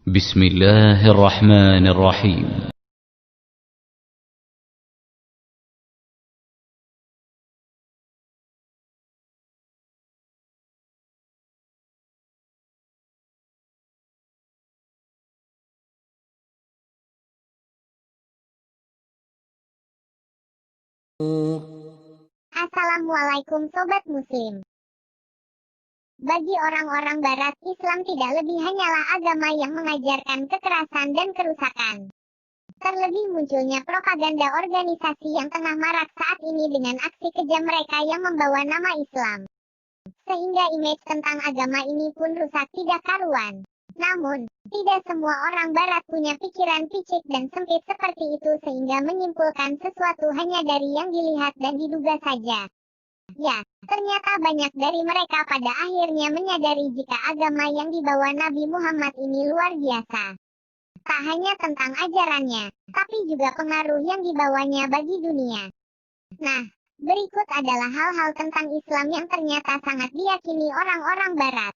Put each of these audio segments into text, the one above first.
بسم الله الرحمن الرحيم. Assalamualaikum Sobat Muslim. Bagi orang-orang Barat, Islam tidak lebih hanyalah agama yang mengajarkan kekerasan dan kerusakan. Terlebih munculnya propaganda organisasi yang tengah marak saat ini dengan aksi kejam mereka yang membawa nama Islam. Sehingga image tentang agama ini pun rusak tidak karuan. Namun, tidak semua orang Barat punya pikiran picik dan sempit seperti itu sehingga menyimpulkan sesuatu hanya dari yang dilihat dan diduga saja. Ya, ternyata banyak dari mereka pada akhirnya menyadari jika agama yang dibawa Nabi Muhammad ini luar biasa. Tak hanya tentang ajarannya, tapi juga pengaruh yang dibawanya bagi dunia. Nah, berikut adalah hal-hal tentang Islam yang ternyata sangat diyakini orang-orang Barat.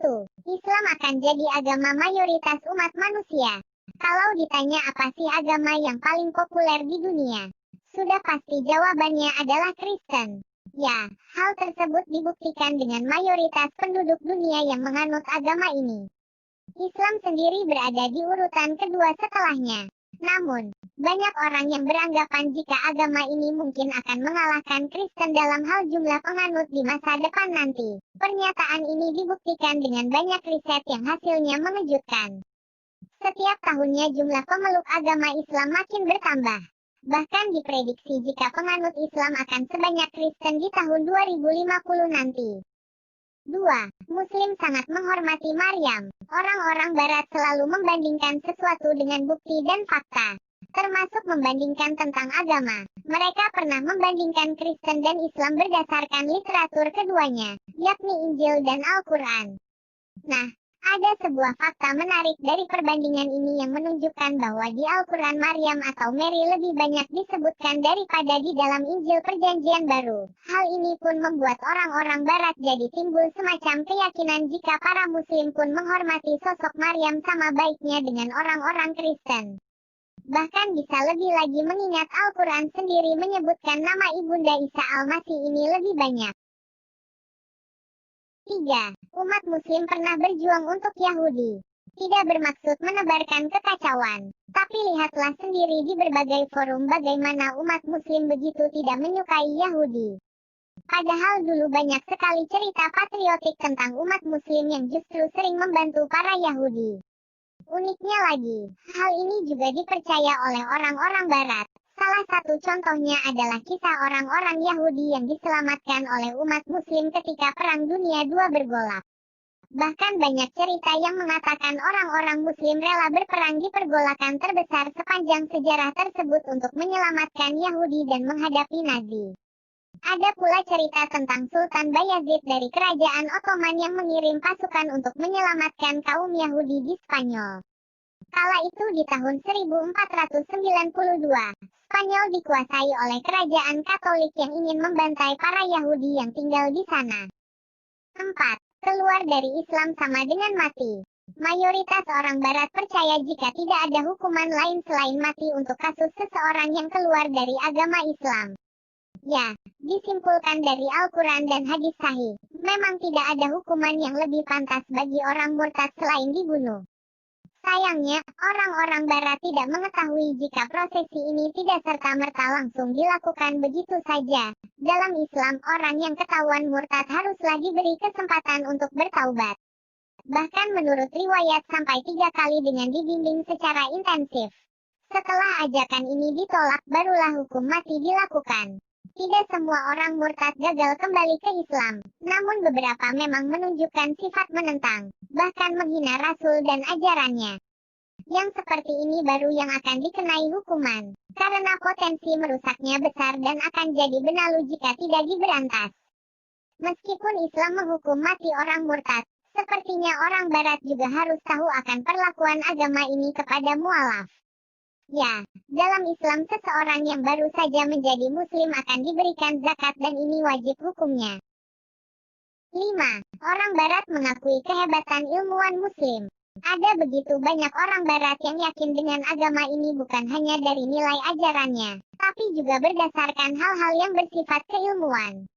1. Islam akan jadi agama mayoritas umat manusia. Kalau ditanya apa sih agama yang paling populer di dunia, sudah pasti jawabannya adalah Kristen. Ya, hal tersebut dibuktikan dengan mayoritas penduduk dunia yang menganut agama ini. Islam sendiri berada di urutan kedua setelahnya. Namun, banyak orang yang beranggapan jika agama ini mungkin akan mengalahkan Kristen dalam hal jumlah penganut di masa depan nanti. Pernyataan ini dibuktikan dengan banyak riset yang hasilnya mengejutkan. Setiap tahunnya jumlah pemeluk agama Islam makin bertambah. Bahkan diprediksi jika penganut Islam akan sebanyak Kristen di tahun 2050 nanti. 2. Muslim sangat menghormati Maryam. Orang-orang Barat selalu membandingkan sesuatu dengan bukti dan fakta, termasuk membandingkan tentang agama. Mereka pernah membandingkan Kristen dan Islam berdasarkan literatur keduanya, yakni Injil dan Al-Quran. Nah, ada sebuah fakta menarik dari perbandingan ini yang menunjukkan bahwa di Al-Quran Maryam atau Mary lebih banyak disebutkan daripada di dalam Injil Perjanjian Baru. Hal ini pun membuat orang-orang Barat jadi timbul semacam keyakinan jika para Muslim pun menghormati sosok Maryam sama baiknya dengan orang-orang Kristen. Bahkan bisa lebih lagi mengingat Al-Quran sendiri menyebutkan nama Ibunda Isa Al-Masih ini lebih banyak. 3. Umat Muslim pernah berjuang untuk Yahudi. Tidak bermaksud menebarkan kekacauan, tapi lihatlah sendiri di berbagai forum bagaimana umat Muslim begitu tidak menyukai Yahudi. Padahal dulu banyak sekali cerita patriotik tentang umat Muslim yang justru sering membantu para Yahudi. Uniknya lagi, hal ini juga dipercaya oleh orang-orang Barat. Salah satu contohnya adalah kisah orang-orang Yahudi yang diselamatkan oleh umat Muslim ketika Perang Dunia II bergolak. Bahkan banyak cerita yang mengatakan orang-orang Muslim rela berperang di pergolakan terbesar sepanjang sejarah tersebut untuk menyelamatkan Yahudi dan menghadapi Nazi. Ada pula cerita tentang Sultan Bayazid dari Kerajaan Ottoman yang mengirim pasukan untuk menyelamatkan kaum Yahudi di Spanyol. Kala itu di tahun 1492, Spanyol dikuasai oleh kerajaan Katolik yang ingin membantai para Yahudi yang tinggal di sana. 4. Keluar dari Islam sama dengan mati. Mayoritas orang Barat percaya jika tidak ada hukuman lain selain mati untuk kasus seseorang yang keluar dari agama Islam. Ya, disimpulkan dari Al-Quran dan hadis sahih, memang tidak ada hukuman yang lebih pantas bagi orang murtad selain dibunuh. Sayangnya, orang-orang Barat tidak mengetahui jika prosesi ini tidak serta-merta langsung dilakukan begitu saja. Dalam Islam, orang yang ketahuan murtad haruslah diberi kesempatan untuk bertaubat. Bahkan menurut riwayat sampai 3 kali dengan dibimbing secara intensif. Setelah ajakan ini ditolak, barulah hukum mati dilakukan. Tidak semua orang murtad gagal kembali ke Islam, namun beberapa memang menunjukkan sifat menentang, bahkan menghina Rasul dan ajarannya. Yang seperti ini baru yang akan dikenai hukuman, karena potensi merusaknya besar dan akan jadi benalu jika tidak diberantas. Meskipun Islam menghukum mati orang murtad, sepertinya orang Barat juga harus tahu akan perlakuan agama ini kepada mualaf. Ya, dalam Islam seseorang yang baru saja menjadi Muslim akan diberikan zakat dan ini wajib hukumnya. 5. Orang Barat mengakui kehebatan ilmuwan Muslim. Ada begitu banyak orang Barat yang yakin dengan agama ini bukan hanya dari nilai ajarannya, tapi juga berdasarkan hal-hal yang bersifat keilmuan.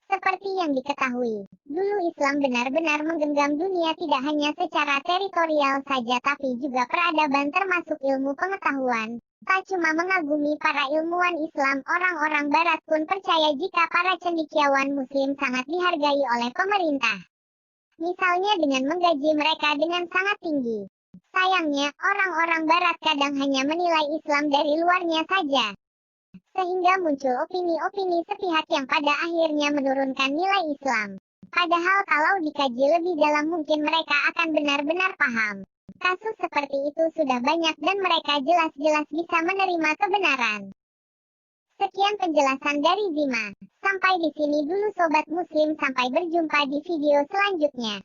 Seperti yang diketahui, dulu Islam benar-benar menggenggam dunia tidak hanya secara teritorial saja tapi juga peradaban termasuk ilmu pengetahuan. Tak cuma mengagumi para ilmuwan Islam, orang-orang Barat pun percaya jika para cendekiawan Muslim sangat dihargai oleh pemerintah. Misalnya dengan menggaji mereka dengan sangat tinggi. Sayangnya, orang-orang Barat kadang hanya menilai Islam dari luarnya saja. Sehingga muncul opini-opini sepihak yang pada akhirnya menurunkan nilai Islam. Padahal kalau dikaji lebih dalam mungkin mereka akan benar-benar paham. Kasus seperti itu sudah banyak dan mereka jelas-jelas bisa menerima kebenaran. Sekian penjelasan dari Zima. Sampai di sini dulu Sobat Muslim, sampai berjumpa di video selanjutnya.